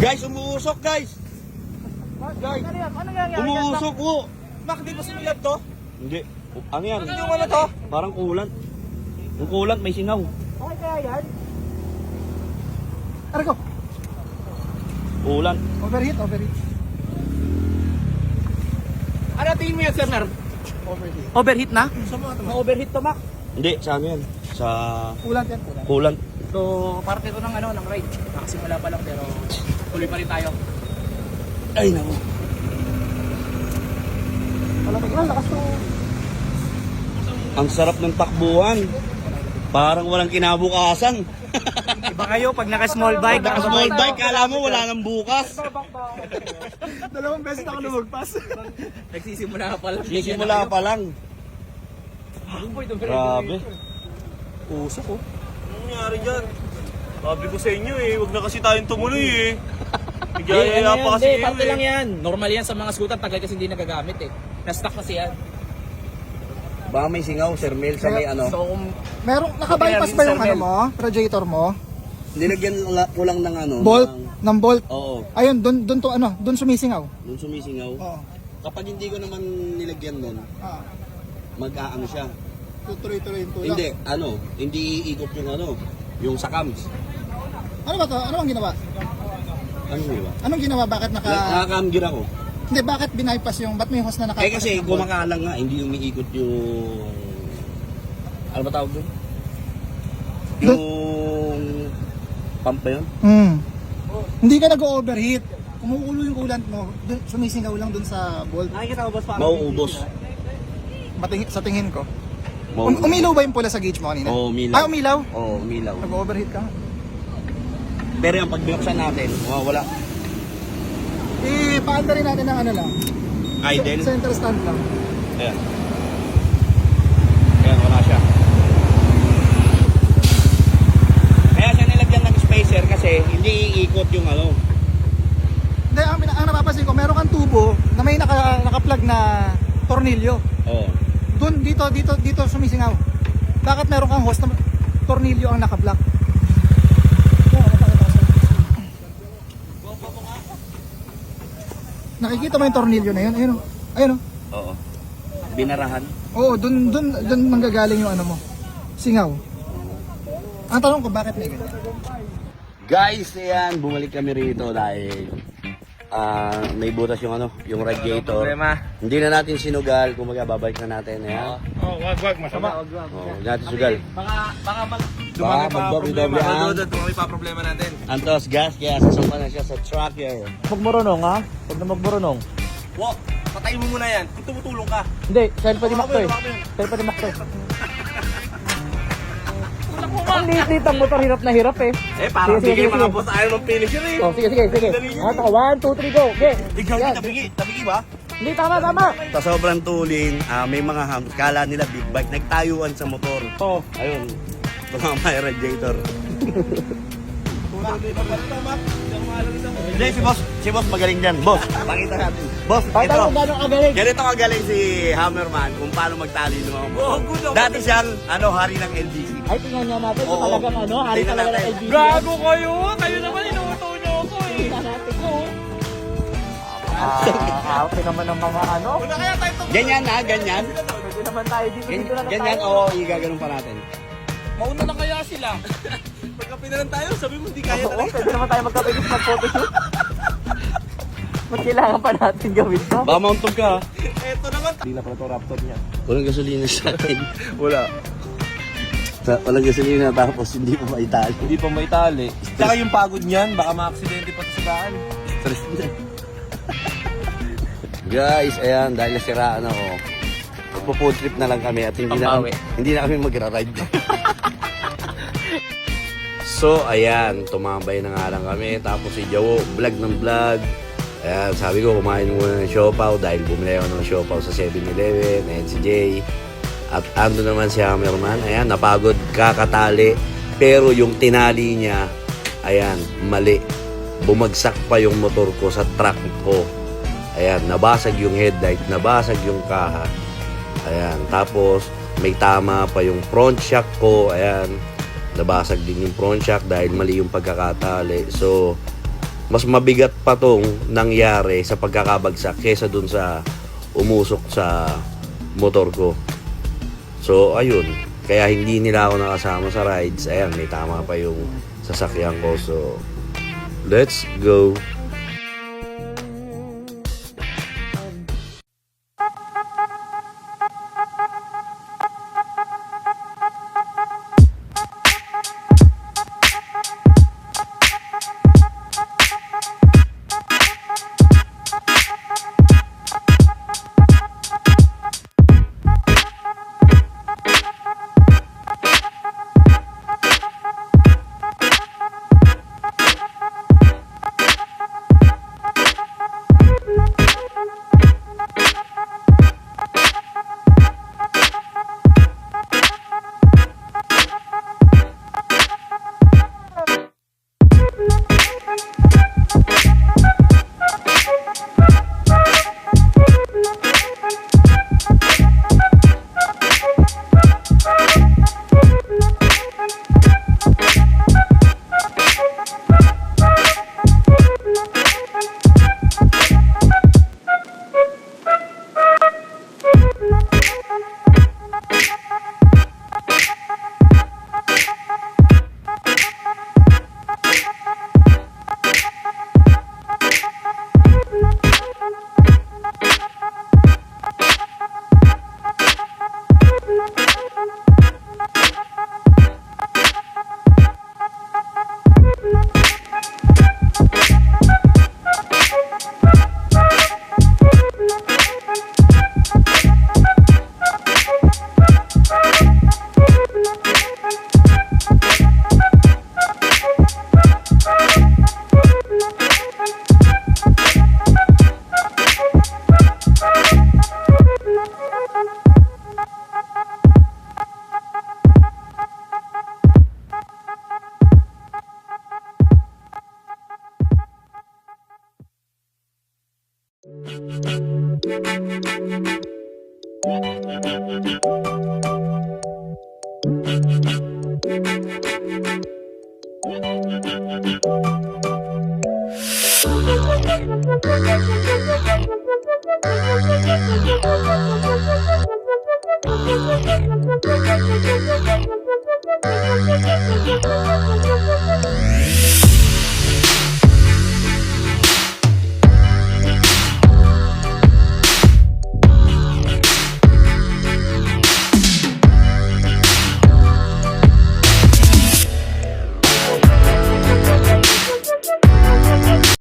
Guys, umuusok guys. Guys, Ano nangyayari? umuusok po. Mak, di ba sumilad to? Hindi. Ano yan? Hindi mo na to? Parang kulant. Yung kulant may singaw. Okay kaya yan? Aray ko. Kulant. Overheat. Ano tingin mo yan, sir? Overheat. Overheat na? Sa mga tama. Na-overheat to, Mac. Hindi, sa ano yan? Sa Kulang yan, kulang. kulant. So, parte to ng ride. Nakasimula pa lang pero tuloy pa rin tayo. Ay, naku. Malamig lang, lakas to. Ang sarap ng takbuhan. Parang walang kinabukasan. Iba kayo pag naka-small bike. Naka-small bike, kala mo wala nang bukas. Dalawang beses ako lumagpas. Nagsisimula pa lang. Sisimula pa lang. Grabe. Usok ko. Anong nangyari dyan? Sabi ko sa inyo huwag na kasi tayong tumuloy Hindi, Nagayaya pa kasi hindi, parte lang yan. Normal yan sa mga scooter, tagal kasi hindi nagagamit eh. Na-stuck kasi yan. Baka may singaw, Sir Mel, sa may ano. So, kung Merong, nakabypass ba yung ano mo? Radiator mo? Nilagyan ko lang ng ano. Bolt? Ng bolt? Oo. Ayun, dun to ano, dun sumisingaw. Nung sumisingaw. Oo. Kapag hindi ko naman nilagyan nun, Ah. mag-aano siya. Tutuloy-tuloy yung tulak. Hindi, hindi iikot yung sakams. Ano ba to? Ano ang ginawa? Ano yun ba? Anong ginawa? Bakit Nakakamgir ako. Hindi, bakit binaypass yung, ba't may hose na Eh kasi gumakalang nga, hindi umiikot yung... Ano ba tawag doon? Yung... Pump ba yun? Hindi ka nag-overheat. Kumukulo yung coolant mo, dun, sumisingaw lang dun sa bolt. nakikita ko ba pa? Mauubos. Sa tingin ko. Mauubos. Umilaw ba yung pula sa gauge mo kanina? Oo, umilaw. Ah, umilaw? Oo, umilaw. Nag-overheat ka? Pero yung pag binuksan natin, wala. Paanda rin natin ng ano lang. Idle. Center stand lang. Ayan. Ayan, wala siya. Kaya siya nilagyan ng spacer kasi hindi iikot yung ano. Hindi, ang napapansin ko, meron kang tubo na may naka-plug na tornilyo. Oo. Doon, dito sumisingaw. Bakit meron kang hose na tornilyo ang naka-block? Nakikita mo yung tornilyo na yun? Ayun o. Ayun o. Oo. Binarahan. Oo, doon manggagaling yung ano mo. Singaw. Ang tanong ko, bakit may ganyan? Guys, ayan, bumalik kami rito dahil may butas yung ano, yung radiator. Problema. Hindi na natin sinugal, kumaga babalik na natin. Ayan. Wag, masama. Oo, hindi natin sugal. Baka Baka magdoble-doble ang Dumami pa problema natin. Antos gas, kaya sasumpa na siya sa tracker. Huwag marunong ha? Huwag na magmarunong. Wow, patayin mo muna yan. Kung tumutulong ka. Hindi, style pa ni Mac to eh. Style pa ni Mac to eh. Ang liit-liit ang motor, hirap na hirap eh. Parang Sige, bigay sige, mga sige. boss ayaw ng finisher Oh, sige. Ano, 1, 2, 3, go. Okay. Ikaw Yan. yung tabigi ba? Hindi, tama. Sa sobrang tuling, may mga hams, kala nila big bike, nagtayuan sa motor. Oh. Ayun, tumama yung radiator. Hindi, si boss magaling dyan. Boss, pakita natin. Boss, Pakita mo ito. gano'ng kagaling. Ganito kagaling si Hammerman kung paano magtali ng mga motor. Dati siyang, hari ng LBC. Ay, tingnan nga natin. Oo. Talagang ano, hari Tingnan talaga ng natin. LBC. Gago kayo! Kayo naman inuuto nyo ako Tingnan natin ko. Arte naman ng mga ano. Wala kaya tayo ito. Ganyan na, ganyan. Pwede naman tayo dito na Ganyan, tayo. oo, igaganon pa natin. Mauna lang kaya sila. Pagka pinalan tayo, sabi mo hindi kaya Oo, talaga. pwede naman tayo magkapagod mag-photoshoot. Ba't kailangan pa natin gawin to? Baka mauntog ka. Eto naman. Hindi na pala ito Raptor niya. Walang gasolina sa atin. Wala. Walang gasolina tapos hindi pa maitali. Hindi pa may tali. Tsaka yung pagod niyan, baka ma-aksidente pa sa daan. Stress na. Guys, ayan, dahil nasiraan ako. Magpo-food trip na lang kami at hindi na kami magra-ride. So, ayan, tumambay na nga lang kami. Tapos si Jawo, vlog ng vlog. Ayan, sabi ko, kumain muna ng siopaw dahil bumili ako ng siopaw sa 7-Eleven. Ayan si Jay. At ando naman si Hammerman. Ayan, napagod, kakatali. Pero yung tinali niya, ayan, mali. Bumagsak pa yung motor ko sa truck ko. Ayan, nabasag yung headlight, nabasag yung kaha. Ayan, tapos may tama pa yung front shock ko. Ayan, nabasag din yung front shock dahil mali yung pagkakatali. So, mas mabigat pa tong nangyari sa pagkakabagsak kesa dun sa umusok sa motor ko. So ayun, kaya hindi nila ako nakasama sa rides. Ayan, may tama pa yung sasakyan ko. So let's go.